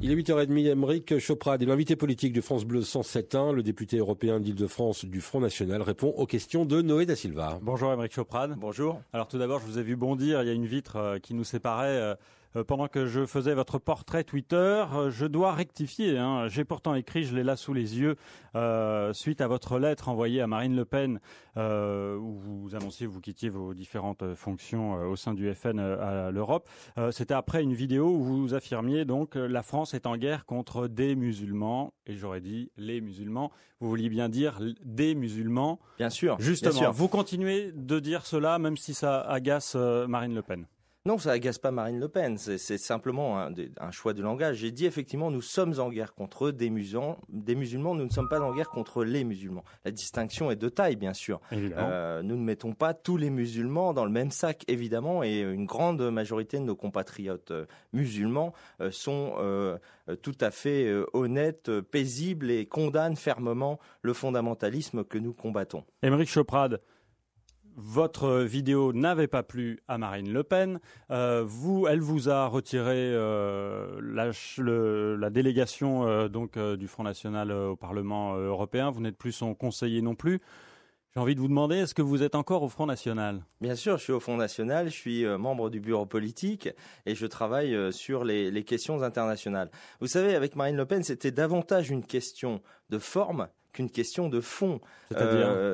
Il est 8h30, Aymeric Choprade est l'invité politique de France Bleu 107.1. Le député européen d'Île-de-France du Front National répond aux questions de Noé Da Silva. Bonjour Aymeric Choprade. Bonjour. Alors tout d'abord, je vous ai vu bondir, il y a une vitre qui nous séparait pendant que je faisais votre portrait Twitter. Je dois rectifier, j'ai pourtant écrit, je l'ai là sous les yeux, suite à votre lettre envoyée à Marine Le Pen, où vous annonciez que vous quittiez vos différentes fonctions au sein du FN à l'Europe. C'était après une vidéo où vous affirmiez donc la France est en guerre contre des musulmans, et j'aurais dit les musulmans. Vous vouliez bien dire des musulmans. Bien sûr. Justement, bien sûr. Vous continuez de dire cela même si ça agace Marine Le Pen. Non, ça agace pas Marine Le Pen, c'est simplement un choix de langage. J'ai dit effectivement, nous sommes en guerre contre des musulmans, nous ne sommes pas en guerre contre les musulmans. La distinction est de taille, bien sûr. Nous ne mettons pas tous les musulmans dans le même sac, évidemment, et une grande majorité de nos compatriotes musulmans sont tout à fait honnêtes, paisibles et condamnent fermement le fondamentalisme que nous combattons. Aymeric Choprade, votre vidéo n'avait pas plu à Marine Le Pen. Elle vous a retiré la délégation du Front National au Parlement européen. Vous n'êtes plus son conseiller non plus. J'ai envie de vous demander, est-ce que vous êtes encore au Front National ? Bien sûr, je suis au Front National, je suis membre du bureau politique et je travaille sur les questions internationales. Vous savez, avec Marine Le Pen, c'était davantage une question de forme qu'une question de fond.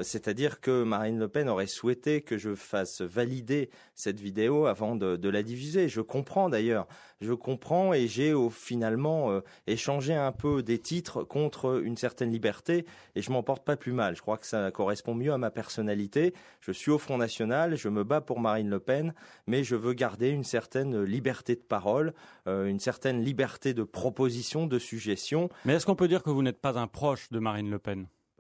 C'est-à-dire que Marine Le Pen aurait souhaité que je fasse valider cette vidéo avant de la diffuser. Je comprends d'ailleurs. Je comprends et j'ai finalement échangé un peu des titres contre une certaine liberté et je m'en porte pas plus mal. Je crois que ça correspond mieux à ma personnalité. Je suis au Front National, je me bats pour Marine Le Pen, mais je veux garder une certaine liberté de parole, une certaine liberté de proposition, de suggestion. Mais est-ce qu'on peut dire que vous n'êtes pas un proche de Marine Le Pen ?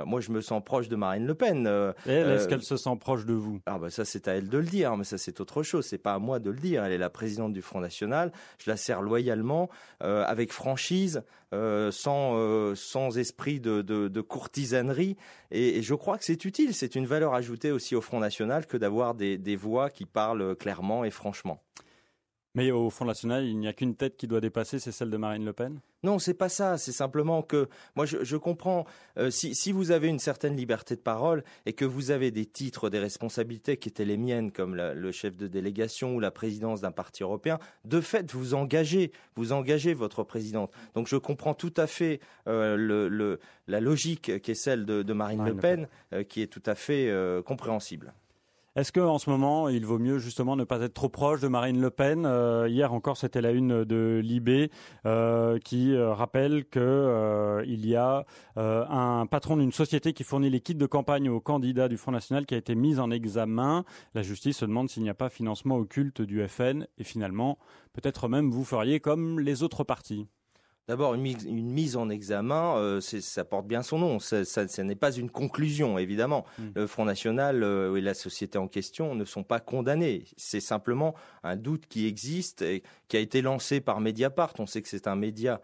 Moi, je me sens proche de Marine Le Pen. Est-ce qu'elle se sent proche de vous ? Ça, c'est à elle de le dire, mais ça, c'est autre chose. C'est pas à moi de le dire. Elle est la présidente du Front National. Je la sers loyalement, avec franchise, sans esprit de courtisanerie. Et je crois que c'est utile. C'est une valeur ajoutée aussi au Front National que d'avoir des voix qui parlent clairement et franchement. Mais au Front National, il n'y a qu'une tête qui doit dépasser, c'est celle de Marine Le Pen ? Non, c'est pas ça. C'est simplement que moi, je comprends. Si vous avez une certaine liberté de parole et que vous avez des titres, des responsabilités qui étaient les miennes, comme le chef de délégation ou la présidence d'un parti européen, de fait, vous engagez votre présidente. Donc, je comprends tout à fait la logique qui est celle de Marine Le Pen, qui est tout à fait compréhensible. Est-ce qu'en ce moment, il vaut mieux justement ne pas être trop proche de Marine Le Pen ? Hier encore, c'était la une de Libé qui rappelle qu'il y a un patron d'une société qui fournit les kits de campagne aux candidats du Front National qui a été mis en examen. La justice se demande s'il n'y a pas financement occulte du FN. Et finalement, peut-être même vous feriez comme les autres partis. D'abord, une mise en examen, ça porte bien son nom. Ça n'est pas une conclusion, évidemment. Le Front National et la société en question ne sont pas condamnés. C'est simplement un doute qui existe et qui a été lancé par Mediapart. On sait que c'est un média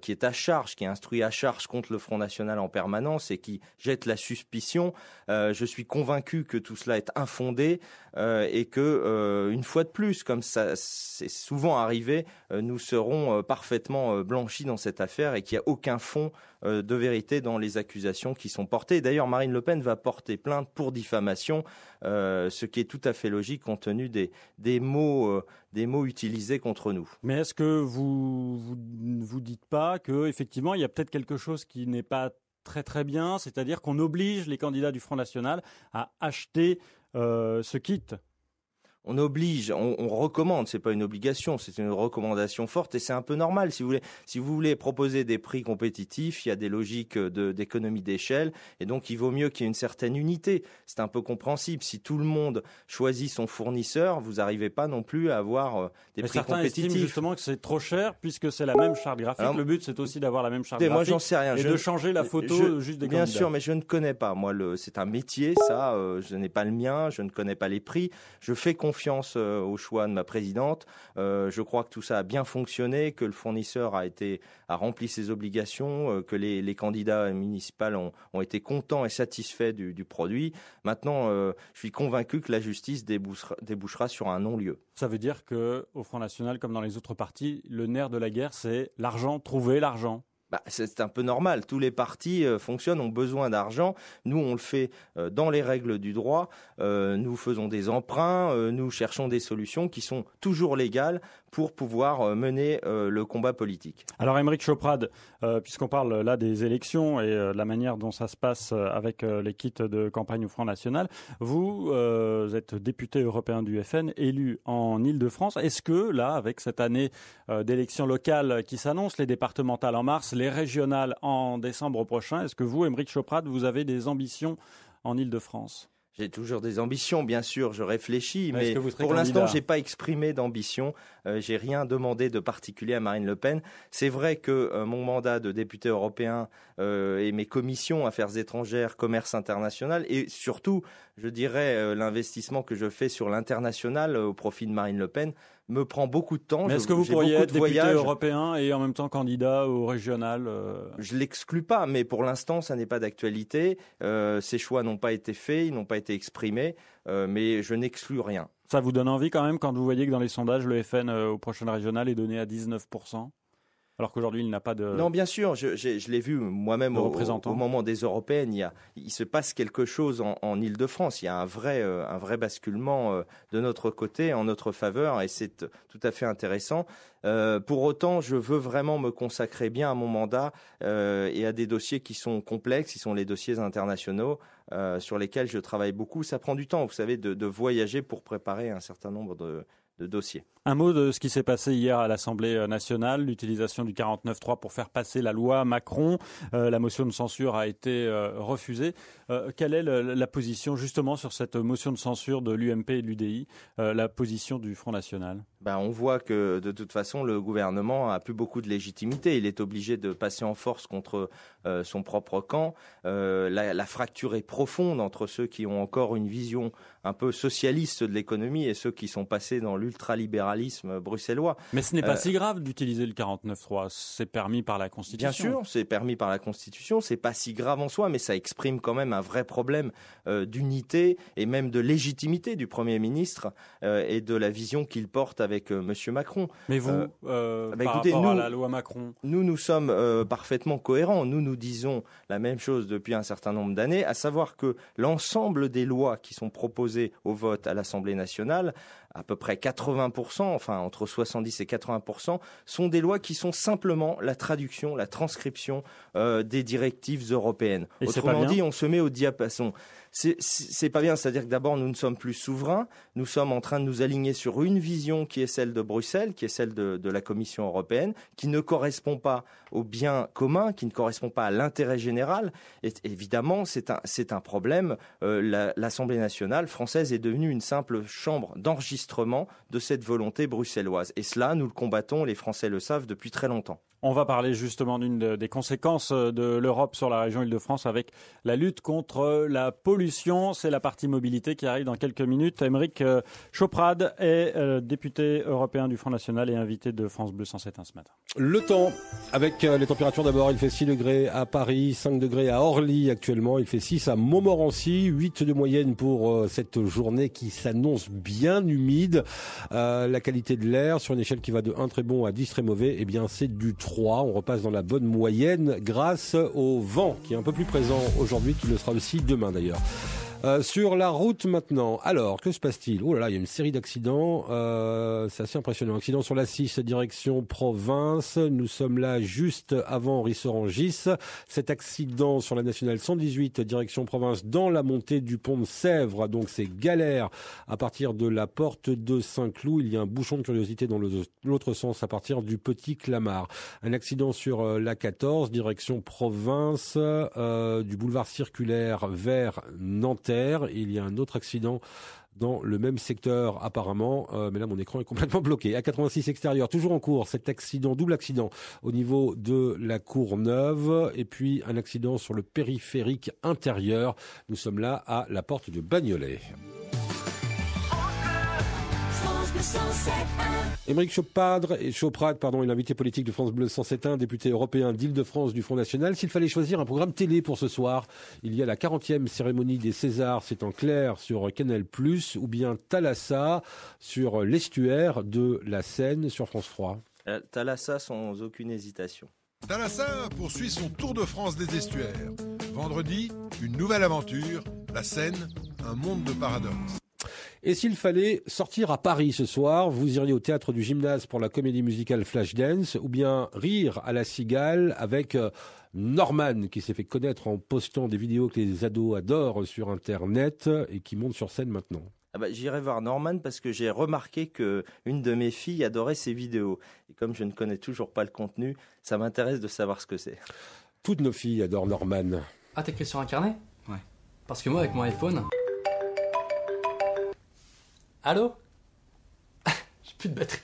qui est à charge, qui est instruit à charge contre le Front National en permanence et qui jette la suspicion. Je suis convaincu que tout cela est infondé et que, une fois de plus, comme ça c'est souvent arrivé, nous serons parfaitement blanchis dans cette affaire et qu'il n'y a aucun fond de vérité dans les accusations qui sont portées. D'ailleurs, Marine Le Pen va porter plainte pour diffamation, ce qui est tout à fait logique compte tenu des mots utilisés contre nous. Mais est-ce que vous dites pas que effectivement il y a peut-être quelque chose qui n'est pas très très bien, c'est-à-dire qu'on oblige les candidats du Front National à acheter ce kit? On oblige, on recommande, c'est pas une obligation, c'est une recommandation forte et c'est un peu normal. Si vous voulez proposer des prix compétitifs, il y a des logiques d'économie d'échelle et donc il vaut mieux qu'il y ait une certaine unité. C'est un peu compréhensible. Si tout le monde choisit son fournisseur, vous n'arrivez pas non plus à avoir des prix certains compétitifs. Estiment justement que c'est trop cher puisque c'est la même charte graphique. Alors, le but c'est aussi d'avoir la même charte graphique. Moi j'en sais rien. Et de changer la photo juste des candidats. Bien sûr, mais je ne connais pas. Moi, c'est un métier, ça. Je n'ai pas le mien. Je ne connais pas les prix. Je fais confiance confiance au choix de ma présidente. Je crois que tout ça a bien fonctionné, que le fournisseur a rempli ses obligations, que les candidats municipaux ont été contents et satisfaits du produit. Maintenant, je suis convaincu que la justice débouchera sur un non-lieu. Ça veut dire qu'au Front National, comme dans les autres partis, le nerf de la guerre, c'est l'argent, trouver l'argent. C'est un peu normal. Tous les partis fonctionnent, ont besoin d'argent. Nous, on le fait dans les règles du droit. Nous faisons des emprunts. Nous cherchons des solutions qui sont toujours légales pour pouvoir mener le combat politique. Alors, Aymeric Choprade, puisqu'on parle là des élections et de la manière dont ça se passe avec les kits de campagne au Front National, vous êtes député européen du FN, élu en Île-de-France. Est-ce que, là, avec cette année d'élections locales qui s'annonce, les départementales en mars, les régionales en décembre prochain, est-ce que vous, Aymeric Choprade, vous avez des ambitions en Île-de-France ? J'ai toujours des ambitions, bien sûr, je réfléchis, mais pour l'instant, l'instant, je n'ai pas exprimé d'ambition. J'ai rien demandé de particulier à Marine Le Pen. C'est vrai que mon mandat de député européen et mes commissions affaires étrangères, commerce international et surtout, je dirais, l'investissement que je fais sur l'international au profit de Marine Le Pen me prend beaucoup de temps. Mais est-ce que vous pourriez être député européen et en même temps candidat au régional Je ne l'exclus pas, mais pour l'instant, ça n'est pas d'actualité. Ces choix n'ont pas été faits, ils n'ont pas été exprimés, mais je n'exclus rien. Ça vous donne envie quand même quand vous voyez que dans les sondages, le FN au prochain régional est donné à 19%, alors qu'aujourd'hui, il n'a pas de... Non, bien sûr, je l'ai vu moi-même au moment des européennes. Il se passe quelque chose en Île-de-France. Il y a un vrai basculement de notre côté, en notre faveur, et c'est tout à fait intéressant. Pour autant, je veux vraiment me consacrer bien à mon mandat et à des dossiers qui sont complexes, qui sont les dossiers internationaux sur lesquels je travaille beaucoup. Ça prend du temps, vous savez, de voyager pour préparer un certain nombre de dossiers. Un mot de ce qui s'est passé hier à l'Assemblée nationale, l'utilisation du 49.3 pour faire passer la loi Macron. La motion de censure a été refusée. Quelle est la position justement sur cette motion de censure de l'UMP et de l'UDI, la position du Front National ? On voit que de toute façon, le gouvernement n'a plus beaucoup de légitimité. Il est obligé de passer en force contre son propre camp. La fracture est profonde entre ceux qui ont encore une vision un peu socialiste de l'économie et ceux qui sont passés dans l'ultralibéralisme bruxellois. Mais ce n'est pas si grave d'utiliser le 49.3. C'est permis par la Constitution. Bien sûr, c'est permis par la Constitution. C'est pas si grave en soi, mais ça exprime quand même un vrai problème d'unité et même de légitimité du Premier ministre et de la vision qu'il porte avec M. Macron. Mais vous, par rapport à la loi Macron, nous sommes parfaitement cohérents. Nous disons la même chose depuis un certain nombre d'années, à savoir que l'ensemble des lois qui sont proposées au vote à l'Assemblée nationale, à peu près 80%, enfin entre 70 et 80%, sont des lois qui sont simplement la traduction, la transcription des directives européennes. Et autrement dit, on se met au diapason. C'est pas bien, c'est-à-dire que d'abord nous ne sommes plus souverains, nous sommes en train de nous aligner sur une vision qui est celle de Bruxelles, qui est celle de la Commission européenne, qui ne correspond pas au bien commun, qui ne correspond pas à l'intérêt général. Et évidemment, c'est un problème. L'Assemblée nationale française est devenue une simple chambre d'enregistrement de cette volonté bruxelloise. Et cela, nous le combattons, les Français le savent depuis très longtemps. On va parler justement d'une des conséquences de l'Europe sur la région Île-de-France avec la lutte contre la pollution. C'est la partie mobilité qui arrive dans quelques minutes. Aymeric Choprade est député européen du Front National et invité de France Bleu 107.1 ce matin. Le temps, avec les températures d'abord, il fait 6 degrés à Paris, 5 degrés à Orly actuellement, il fait 6 à Montmorency, 8 de moyenne pour cette journée qui s'annonce bien humide. La qualité de l'air sur une échelle qui va de 1 très bon à 10 très mauvais, eh bien c'est du 3. On repasse dans la bonne moyenne grâce au vent qui est un peu plus présent aujourd'hui, qui le sera aussi demain d'ailleurs. Sur la route maintenant. Alors, que se passe-t-il ? Oh là là, il y a une série d'accidents. C'est assez impressionnant. Accident sur la 6, direction province. Nous sommes là juste avant Rissorangis. Cet accident sur la nationale 118, direction province, dans la montée du pont de Sèvres. Donc, c'est galère à partir de la porte de Saint-Cloud. Il y a un bouchon de curiosité dans l'autre sens à partir du Petit Clamart. Un accident sur la 14, direction province, du boulevard circulaire vers Nanterre. Il y a un autre accident dans le même secteur apparemment, mais là mon écran est complètement bloqué. A86 extérieur, toujours en cours, cet accident, double accident au niveau de la Courneuve, et puis un accident sur le périphérique intérieur. Nous sommes là à la porte de Bagnolet. Aymeric Chauprade est l'invité politique de France Bleu 107.1, député européen d'Île-de-France du Front National. S'il fallait choisir un programme télé pour ce soir, il y a la 40e cérémonie des Césars, c'est en clair sur Canal+, ou bien Thalassa sur l'estuaire de la Seine sur France 3. Thalassa sans aucune hésitation. Thalassa poursuit son tour de France des estuaires. Vendredi, une nouvelle aventure, la Seine, un monde de paradoxes. Et s'il fallait sortir à Paris ce soir, vous iriez au théâtre du Gymnase pour la comédie musicale Flashdance, ou bien rire à la Cigale avec Norman, qui s'est fait connaître en postant des vidéos que les ados adorent sur Internet et qui monte sur scène maintenant. J'irai voir Norman parce que j'ai remarqué qu'une de mes filles adorait ses vidéos. Et comme je ne connais toujours pas le contenu, ça m'intéresse de savoir ce que c'est. Toutes nos filles adorent Norman. Ah, t'écris sur un carnet ? Ouais. Parce que moi, avec mon iPhone... Allô ? J'ai plus de batterie.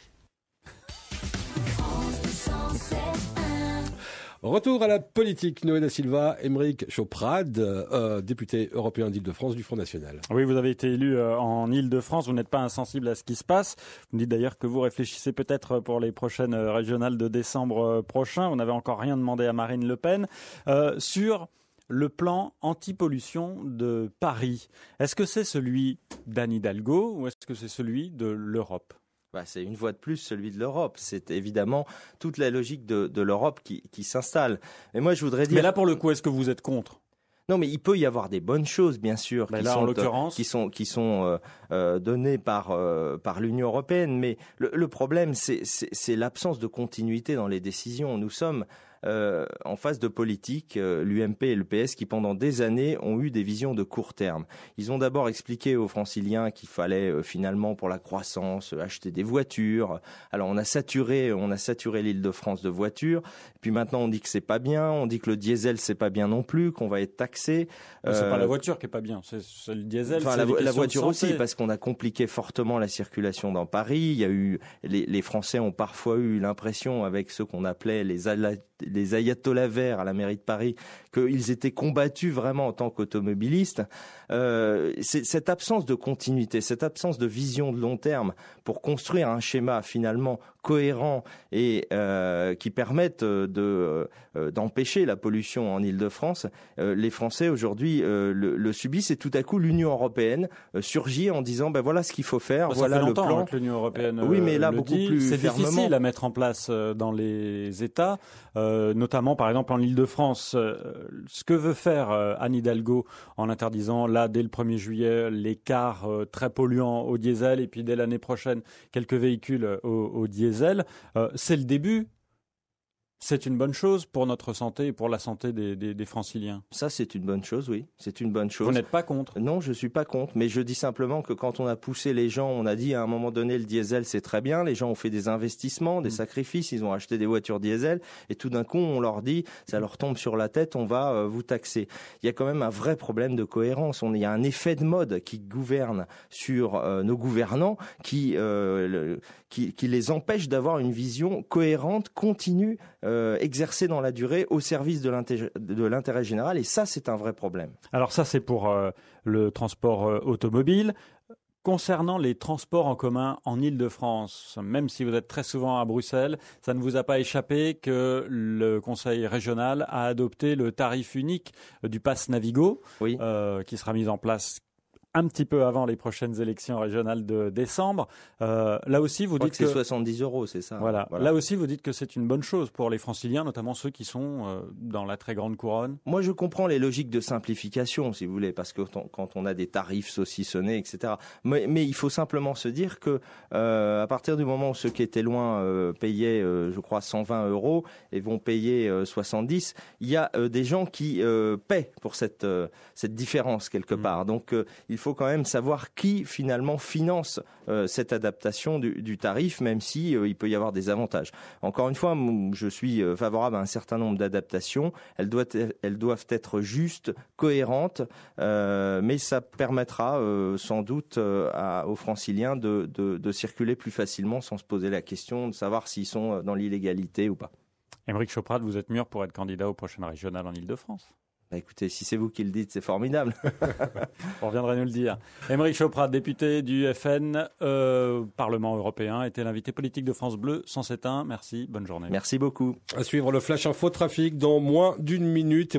Retour à la politique. Noé da Silva, Aymeric Chauprade, député européen d'Île-de-France du Front National. Oui, vous avez été élu en Île-de-France. Vous n'êtes pas insensible à ce qui se passe. Vous me dites d'ailleurs que vous réfléchissez peut-être pour les prochaines régionales de décembre prochain. Vous n'avez encore rien demandé à Marine Le Pen. Sur le plan anti-pollution de Paris, est-ce que c'est celui d'Anne Hidalgo ou est-ce que c'est celui de l'Europe ? C'est une fois de plus celui de l'Europe. C'est évidemment toute la logique de l'Europe qui s'installe. Mais moi, je voudrais dire... Mais là, pour le coup, est-ce que vous êtes contre ? Non, mais il peut y avoir des bonnes choses, bien sûr, qui sont données par l'Union européenne. Mais le problème, c'est l'absence de continuité dans les décisions. Nous sommes en phase de politique, l'UMP et le PS, qui pendant des années ont eu des visions de court terme. Ils ont d'abord expliqué aux Franciliens qu'il fallait finalement pour la croissance acheter des voitures. Alors on a saturé l'Île-de-France de voitures. Puis maintenant on dit que c'est pas bien, on dit que le diesel c'est pas bien non plus, qu'on va être taxé. C'est pas la voiture qui est pas bien, c'est le diesel. Enfin, la voiture aussi, parce qu'on a compliqué fortement la circulation dans Paris. Il y a eu les Français ont parfois eu l'impression, avec ceux qu'on appelait les ayatollahs verts à la mairie de Paris, qu'ils étaient combattus vraiment en tant qu'automobilistes. C'est cette absence de continuité, cette absence de vision de long terme pour construire un schéma finalement cohérent et qui permette d'empêcher la pollution en Île-de-France. Les Français aujourd'hui le subissent et tout à coup l'Union européenne surgit en disant voilà ce qu'il faut faire, voilà le plan. Que l'Union européenne oui, mais là beaucoup plus c'est fermement. Difficile à mettre en place dans les États, notamment par exemple en Île-de-France. Ce que veut faire Anne Hidalgo en interdisant là dès le 1er juillet les cars très polluants au diesel et puis dès l'année prochaine quelques véhicules au diesel, c'est le début. C'est une bonne chose pour notre santé et pour la santé des Franciliens. Ça, c'est une bonne chose, oui. C'est une bonne chose. Vous n'êtes pas contre ? Non, je suis pas contre. Mais je dis simplement que quand on a poussé les gens, on a dit à un moment donné le diesel, c'est très bien. Les gens ont fait des investissements, des sacrifices. Ils ont acheté des voitures diesel. Et tout d'un coup, on leur dit, ça leur tombe sur la tête, on va vous taxer. Il y a quand même un vrai problème de cohérence. Il y a un effet de mode qui gouverne sur nos gouvernants, qui les empêche d'avoir une vision cohérente, continue, exercée dans la durée au service de l'intérêt général. Et ça, c'est un vrai problème. Alors ça, c'est pour le transport automobile. Concernant les transports en commun en Île-de-France, même si vous êtes très souvent à Bruxelles, ça ne vous a pas échappé que le Conseil régional a adopté le tarif unique du pass Navigo, oui. Qui sera mis en place un petit peu avant les prochaines élections régionales de décembre. Là aussi, vous dites que c'est 70 €, c'est ça. Voilà. Là aussi, vous dites que c'est une bonne chose pour les Franciliens, notamment ceux qui sont dans la très grande couronne. Moi, je comprends les logiques de simplification, si vous voulez, parce que quand on a des tarifs saucissonnés, etc. Mais il faut simplement se dire que à partir du moment où ceux qui étaient loin payaient, je crois, 120 € et vont payer 70, il y a des gens qui paient pour cette différence quelque part. Donc, il faut quand même savoir qui finalement finance cette adaptation du tarif, même si il peut y avoir des avantages. Encore une fois, je suis favorable à un certain nombre d'adaptations. Elles doivent être justes, cohérentes, mais ça permettra sans doute aux Franciliens de circuler plus facilement sans se poser la question de savoir s'ils sont dans l'illégalité ou pas. Aymeric Chauprade, vous êtes mûr pour être candidat aux prochaines régionales en Île-de-France ? Écoutez, si c'est vous qui le dites, c'est formidable. On reviendra nous le dire. Aymeric Chauprade, député du FN, Parlement européen, était l'invité politique de France Bleu 107.1. Merci, bonne journée. Merci beaucoup. À suivre le Flash Info Trafic dans moins d'une minute.